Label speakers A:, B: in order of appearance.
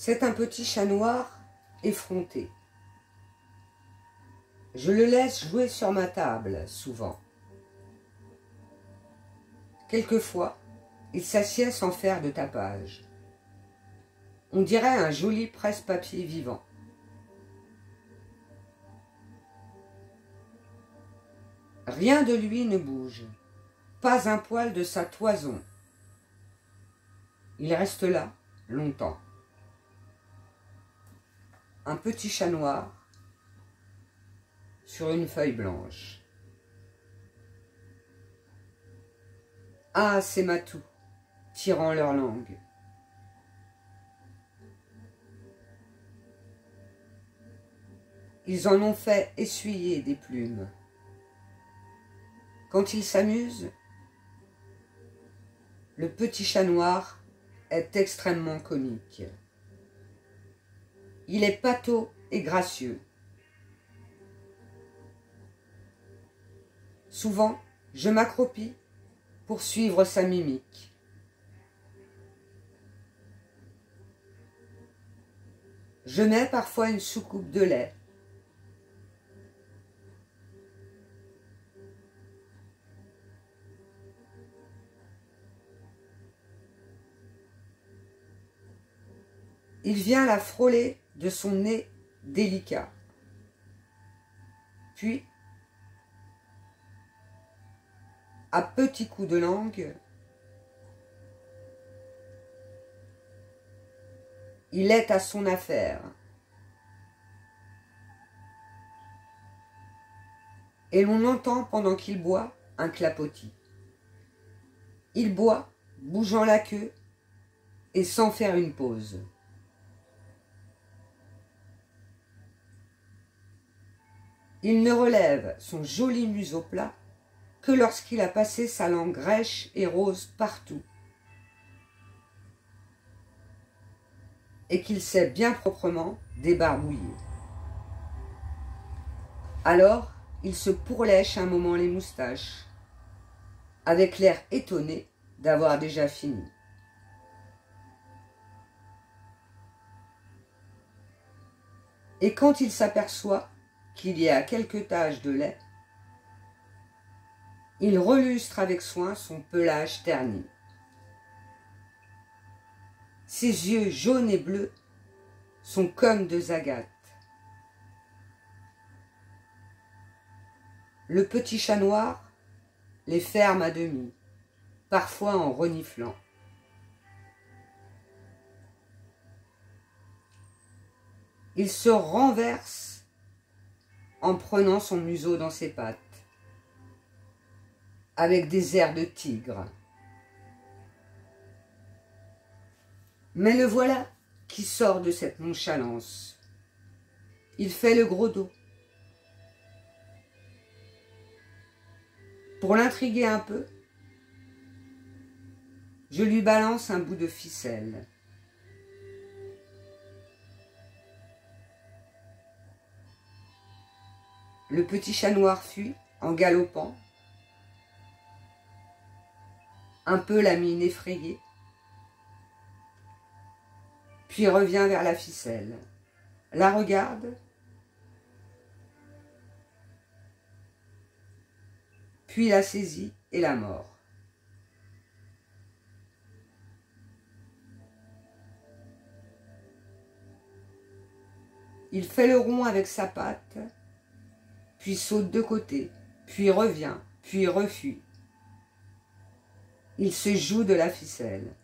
A: C'est un petit chat noir effronté. Je le laisse jouer sur ma table, souvent. Quelquefois, il s'assied sans faire de tapage. On dirait un joli presse-papier vivant. Rien de lui ne bouge, pas un poil de sa toison. Il reste là longtemps. Un petit chat noir sur une feuille blanche. Ah, ces matous, tirant leur langue. Ils en ont fait essuyer des plumes. Quand ils s'amusent, le petit chat noir est extrêmement comique. Il est pâteau et gracieux. Souvent, je m'accroupis pour suivre sa mimique. Je mets parfois une soucoupe de lait. Il vient la frôler de son nez délicat. Puis, à petits coups de langue, il est à son affaire. Et l'on entend pendant qu'il boit un clapotis. Il boit, bougeant la queue et sans faire une pause. Il ne relève son joli museau plat que lorsqu'il a passé sa langue rêche et rose partout, et qu'il s'est bien proprement débarbouillé. Alors, il se pourlèche un moment les moustaches, avec l'air étonné d'avoir déjà fini. Et quand il s'aperçoit qu'il y a quelques taches de lait, il relustre avec soin son pelage terni. Ses yeux jaunes et bleus sont comme deux agates. Le petit chat noir les ferme à demi, parfois en reniflant. Il se renverse en prenant son museau dans ses pattes, avec des airs de tigre. Mais le voilà qui sort de cette nonchalance. Il fait le gros dos. Pour l'intriguer un peu, je lui balance un bout de ficelle. Le petit chat noir fuit en galopant, un peu la mine effrayée, puis revient vers la ficelle, la regarde, puis la saisit et la mord. Il fait le rond avec sa patte, puis saute de côté, puis revient, puis refuit. Il se joue de la ficelle.